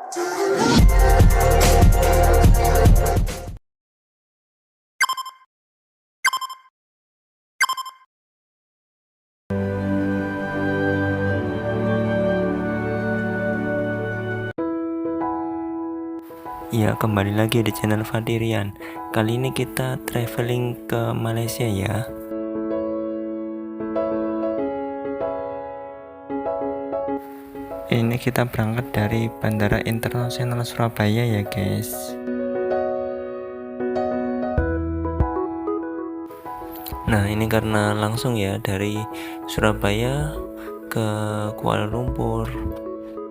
Ya, kembali lagi di channel Fadirian. Kali ini kita traveling ke Malaysia ya. Ini kita berangkat dari Bandara Internasional Surabaya ya guys. Nah, ini karena langsung ya dari Surabaya ke Kuala Lumpur.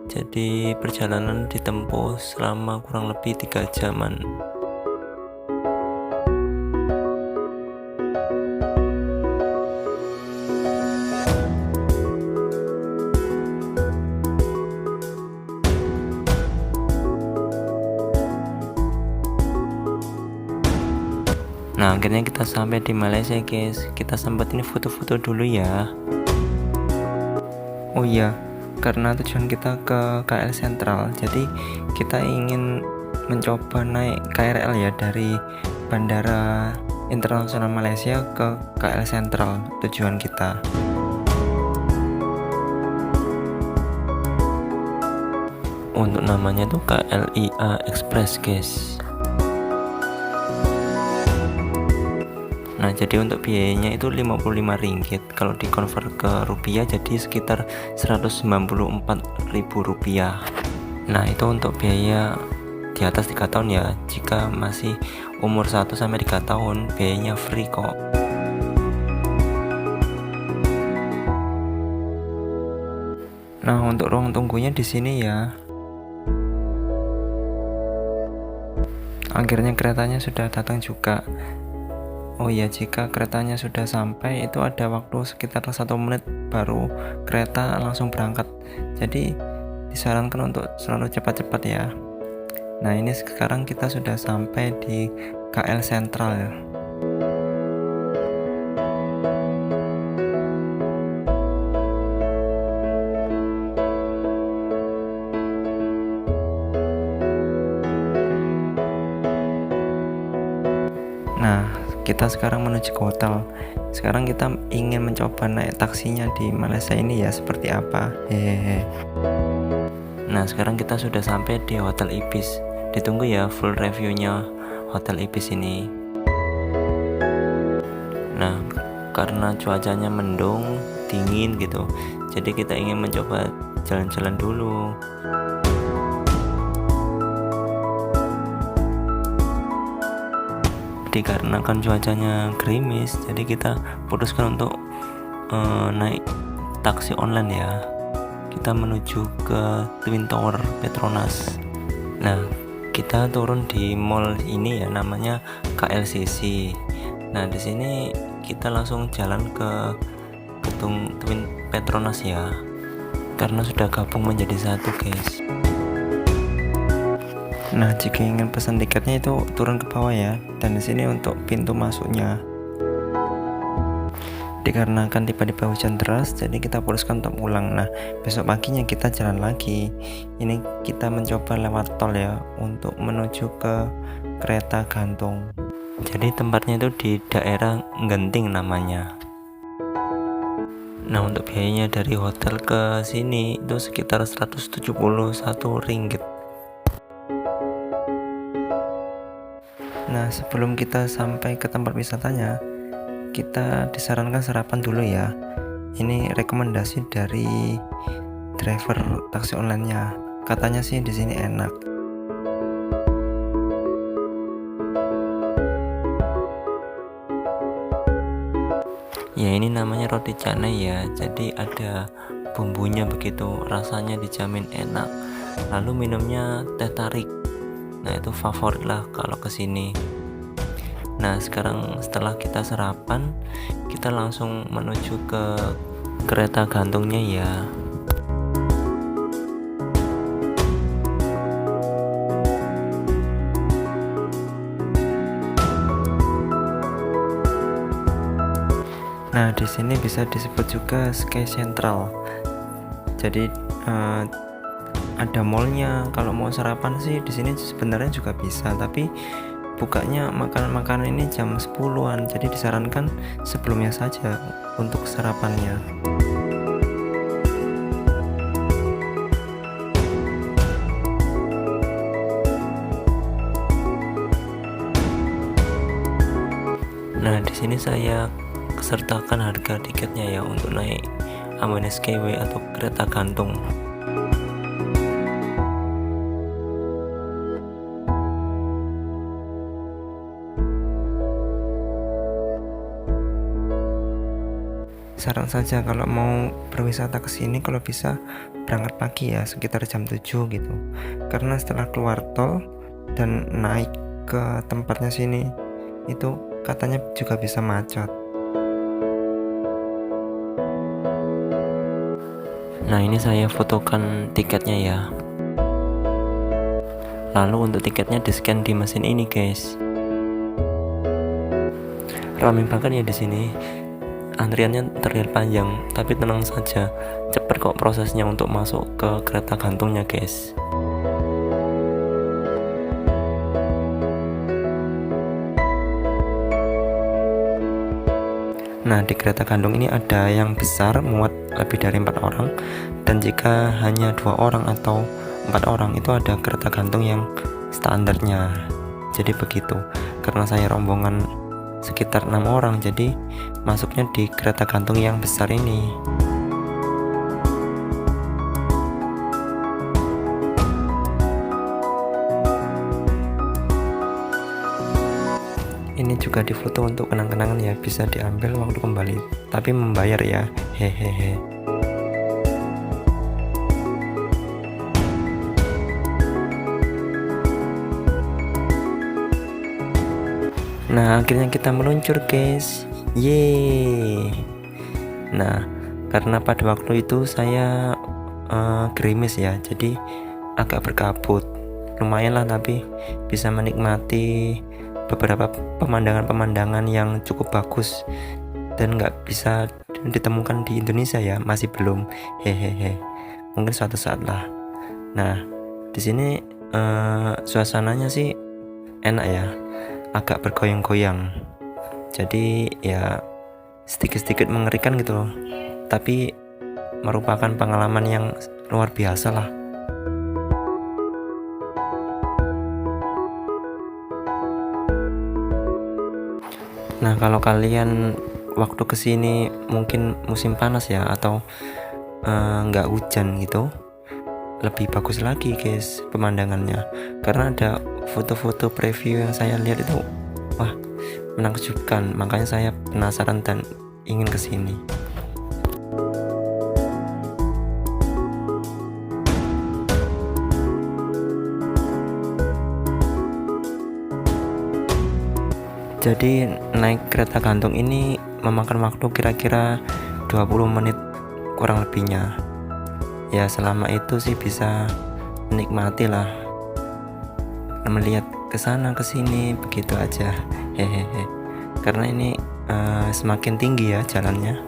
Jadi perjalanan ditempuh selama kurang lebih 3 jaman. Nah, akhirnya kita sampai di Malaysia guys. Kita sempat ini foto-foto dulu ya. Oh iya, karena tujuan kita ke KL Sentral, jadi kita ingin mencoba naik KRL ya dari Bandara Internasional Malaysia ke KL Sentral, tujuan kita. Untuk namanya tuh KLIA Express guys. Nah, jadi untuk biayanya itu Rp55. Kalau dikonvert ke rupiah jadi sekitar Rp194.000. Nah, itu untuk biaya di atas 3 tahun ya. Jika masih umur 1-3 tahun, biayanya free kok. Nah, untuk ruang tunggunya di sini ya. Akhirnya keretanya sudah datang juga. Oh iya, jika keretanya sudah sampai itu ada waktu sekitar 1 menit baru kereta langsung berangkat. Jadi disarankan untuk selalu cepat-cepat ya. Nah, ini sekarang kita sudah sampai di KL Sentral ya. Nah, kita sekarang menuju ke hotel. Sekarang kita ingin mencoba naik taksinya di Malaysia ini ya, seperti apa. Hehehe. Nah, sekarang kita sudah sampai di Hotel Ibis. Ditunggu ya full reviewnya Hotel Ibis ini. Nah, karena cuacanya mendung, dingin gitu, jadi kita ingin mencoba jalan-jalan dulu. Dikarenakan cuacanya gerimis, jadi kita putuskan untuk naik taksi online ya. Kita menuju ke Twin Tower Petronas. Nah, kita turun di mall ini ya, namanya KLCC. Nah, di sini kita langsung jalan ke gedung Twin Petronas ya, karena sudah gabung menjadi satu guys. Nah, jika ingin pesan tiketnya itu turun ke bawah ya, dan di sini untuk pintu masuknya. Dikarenakan tiba-tiba hujan deras, jadi kita putuskan untuk pulang. Nah, besok paginya kita jalan lagi. Ini kita mencoba lewat tol ya, untuk menuju ke kereta gantung. Jadi tempatnya itu di daerah Genting namanya. Nah, untuk biayanya dari hotel ke sini itu sekitar Rp171. Nah, sebelum kita sampai ke tempat wisatanya, kita disarankan sarapan dulu ya. Ini rekomendasi dari driver taksi online-nya. Katanya sih di sini enak. Ya, ini namanya roti canai ya. Jadi ada bumbunya begitu, rasanya dijamin enak. Lalu minumnya teh tarik. Nah, itu favorit lah kalau kesini. Nah, sekarang setelah kita sarapan, kita langsung menuju ke kereta gantungnya ya. Nah, di sini bisa disebut juga Sky Central. Jadi ada mallnya. Kalau mau sarapan sih di sini sebenarnya juga bisa, tapi bukanya makanan-makanan ini jam 10-an, jadi disarankan sebelumnya saja untuk sarapannya. Nah, di sini saya sertakan harga tiketnya ya untuk naik AMNSKW atau kereta gantung. Saran saja kalau mau berwisata ke sini, kalau bisa berangkat pagi ya, sekitar jam 7 gitu. Karena setelah keluar tol dan naik ke tempatnya sini itu katanya juga bisa macet. Nah, ini saya fotokan tiketnya ya. Lalu untuk tiketnya di-scan di mesin ini, guys. Ramai banget ya di sini. Antriannya terlihat panjang, tapi tenang saja, cepat kok prosesnya untuk masuk ke kereta gantungnya, guys. Nah, di kereta gantung ini ada yang besar muat lebih dari 4 orang, dan jika hanya 2 orang atau 4 orang itu ada kereta gantung yang standarnya. Jadi begitu. Karena saya rombongan sekitar 6 orang, jadi masuknya di kereta gantung yang besar ini. Ini juga difoto untuk kenang-kenangan ya, bisa diambil waktu kembali, tapi membayar ya, hehehe. Nah, akhirnya kita meluncur, guys. Yeay. Nah, karena pada waktu itu saya gerimis ya, jadi agak berkabut. Lumayan lah, tapi bisa menikmati beberapa pemandangan-pemandangan yang cukup bagus dan nggak bisa ditemukan di Indonesia ya, masih belum, hehehe. Mungkin suatu saat lah. Nah, di sini suasananya sih enak ya, agak bergoyang-goyang, jadi ya sedikit-sedikit mengerikan gitu loh, tapi merupakan pengalaman yang luar biasa lah. Nah, kalau kalian waktu kesini mungkin musim panas ya, atau nggak hujan gitu, lebih bagus lagi, guys, pemandangannya. Karena ada foto-foto preview yang saya lihat itu, wah, menakjubkan. Makanya saya penasaran dan ingin kesini. Jadi naik kereta gantung ini memakan waktu kira-kira 20 menit kurang lebihnya. Ya, selama itu sih bisa menikmati lah, melihat ke sana ke sini begitu aja, hehehe. Karena ini semakin tinggi ya jalannya.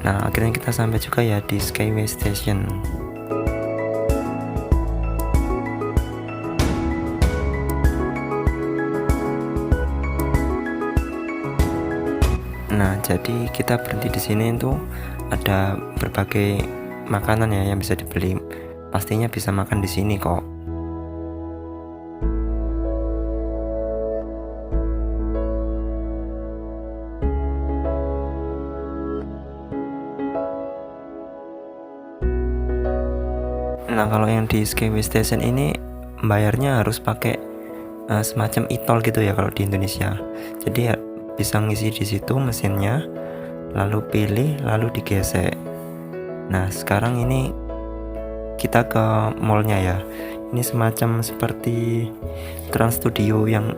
Nah, akhirnya kita sampai juga ya di Skyway Station. Nah, jadi kita berhenti di sini itu ada berbagai makanan ya yang bisa dibeli. Pastinya bisa makan di sini kok. Nah, kalau yang di Skyway Station ini bayarnya harus pakai semacam e-tol gitu ya kalau di Indonesia. Jadi ya bisa ngisi di situ mesinnya, lalu pilih, lalu digesek. Nah, sekarang ini kita ke mallnya ya. Ini semacam seperti Trans Studio yang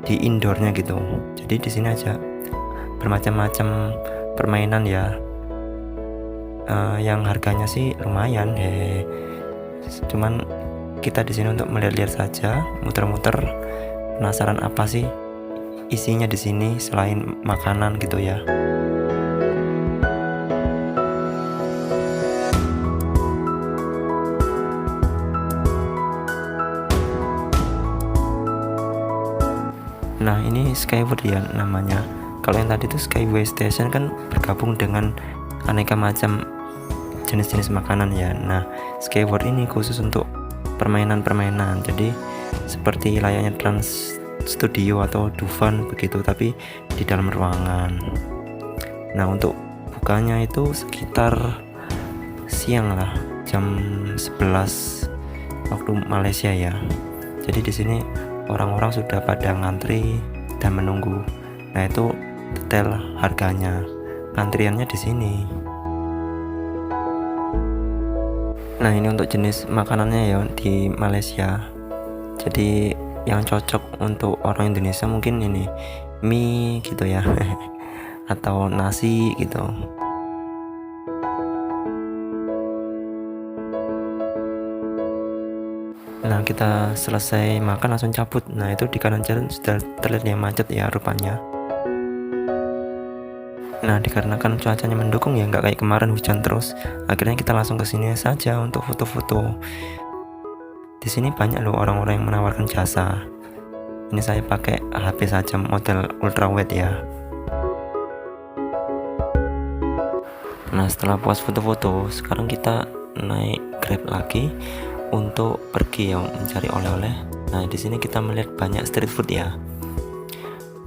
di indoornya gitu. Jadi di sini aja bermacam-macam permainan ya, yang harganya sih lumayan, cuman kita di sini untuk melihat-lihat saja, muter-muter, penasaran apa sih isinya di sini selain makanan gitu ya. Nah, ini Skyward ya namanya. Kalau yang tadi itu Skyway Station kan bergabung dengan aneka macam jenis-jenis makanan ya. Nah, Skyward ini khusus untuk permainan-permainan. Jadi seperti layaknya Trans Studio atau Dufan begitu, tapi di dalam ruangan. Nah, untuk bukanya itu sekitar siang lah, jam 11 waktu Malaysia ya. Jadi di sini orang-orang sudah pada ngantri dan menunggu. Nah, itu detail harganya. Antriannya di sini. Nah, ini untuk jenis makanannya ya di Malaysia. Jadi yang cocok untuk orang Indonesia mungkin ini mie gitu ya. Atau nasi gitu. Nah, kita selesai makan langsung cabut. Nah, itu di kanan jalan sudah terlihat yang macet ya rupanya. Nah, dikarenakan cuacanya mendukung ya, nggak kayak kemarin hujan terus, akhirnya kita langsung ke sini saja untuk foto-foto. Di sini banyak loh orang-orang yang menawarkan jasa. Ini saya pakai HP saja model ultrawide ya. Nah, setelah puas foto-foto, sekarang kita naik Grab lagi untuk pergi ya mencari oleh-oleh. Nah, di sini kita melihat banyak street food ya.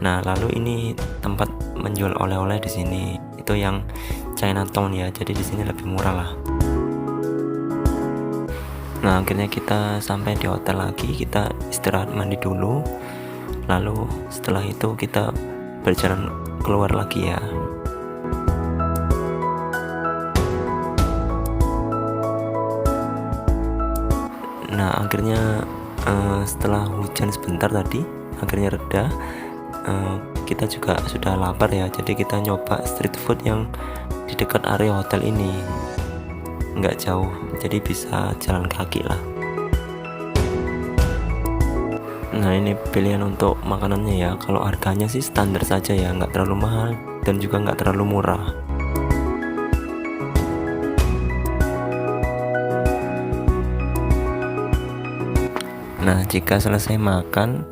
Nah, lalu ini tempat menjual oleh-oleh di sini. Itu yang Chinatown ya. Jadi di sini lebih murah lah. Nah, akhirnya kita sampai di hotel lagi. Kita istirahat mandi dulu. Lalu setelah itu kita berjalan keluar lagi ya. Nah, akhirnya setelah hujan sebentar tadi akhirnya reda, kita juga sudah lapar ya. Jadi kita nyoba street food yang di dekat area hotel ini, nggak jauh, jadi bisa jalan kaki lah. Nah, ini pilihan untuk makanannya ya. Kalau harganya sih standar saja ya, nggak terlalu mahal dan juga nggak terlalu murah. Nah, jika selesai makan,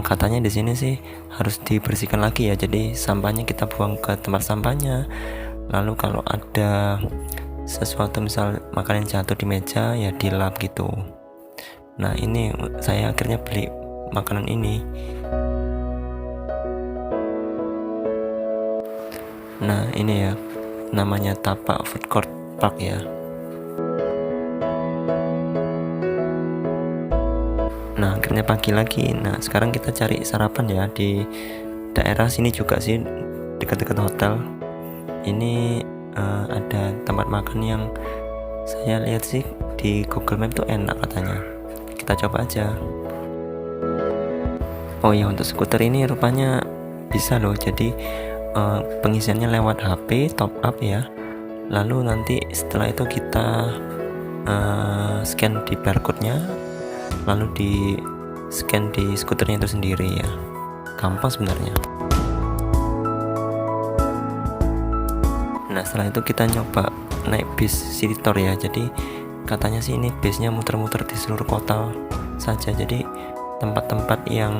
katanya di sini sih harus dibersihkan lagi ya. Jadi sampahnya kita buang ke tempat sampahnya. Lalu kalau ada sesuatu misal makanan jatuh di meja ya dilap gitu. Nah, ini saya akhirnya beli makanan ini. Nah, ini ya namanya Tapak Food Court Park ya. Nah, akhirnya pagi lagi. Nah, sekarang kita cari sarapan ya di daerah sini juga sih, dekat-dekat hotel. Ini ada tempat makan yang saya lihat sih di Google Map tuh enak katanya. Kita coba aja. Oh ya, untuk skuter ini rupanya bisa loh. Jadi pengisiannya lewat HP, top up ya. Lalu nanti setelah itu kita scan di barcode-nya, lalu di scan di skuternya itu sendiri ya. Gampang sebenarnya. Nah, setelah itu kita nyoba naik bis City Tour ya. Jadi katanya sih ini bisnya muter-muter di seluruh kota saja. Jadi tempat-tempat yang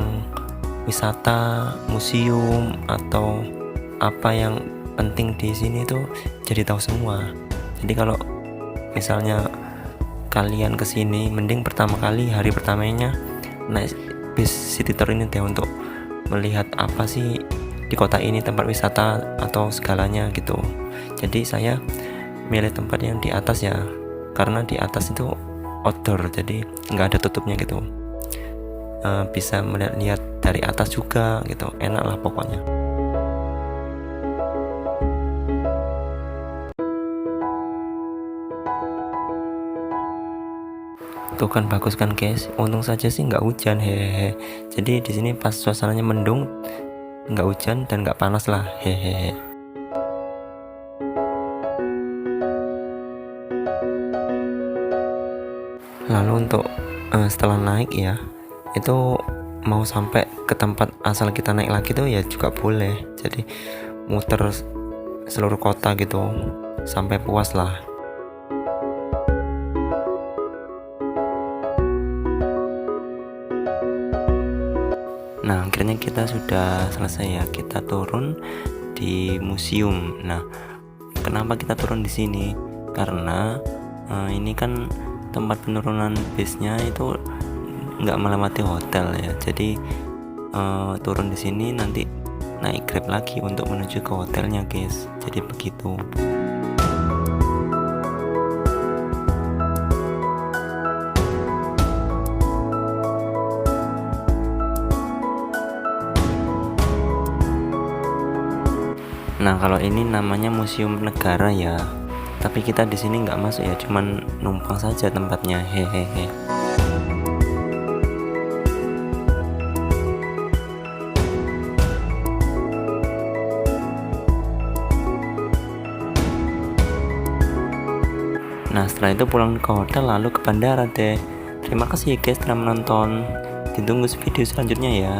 wisata, museum atau apa yang penting di sini tuh jadi tahu semua. Jadi kalau misalnya kalian kesini, mending pertama kali hari pertamanya naik bis City Tour ini deh untuk melihat apa sih di kota ini tempat wisata atau segalanya gitu. Jadi saya milih tempat yang di atas ya, karena di atas itu outdoor, jadi nggak ada tutupnya gitu. Bisa melihat dari atas juga gitu, enak lah pokoknya. Tuh kan bagus kan guys, untung saja sih nggak hujan, hehehe. Jadi di sini pas suasananya mendung, nggak hujan dan nggak panas lah, hehehe. Lalu untuk setelah naik ya, itu mau sampai ke tempat asal kita naik lagi tuh ya juga boleh. Jadi muter seluruh kota gitu sampai puas lah. Nah, akhirnya kita sudah selesai ya. Kita turun di museum. Nah, kenapa kita turun di sini? Karena ini kan tempat penurunan bisnya itu nggak melewati hotel ya. Jadi turun di sini nanti naik Grab lagi untuk menuju ke hotelnya, guys. Jadi begitu. Nah, kalau ini namanya Museum Negara ya. Tapi kita di sini nggak masuk ya, cuman numpang saja tempatnya, hehehe. Nah, setelah itu pulang ke hotel lalu ke bandara deh. Terima kasih ya guys telah menonton. Ditunggu video selanjutnya ya.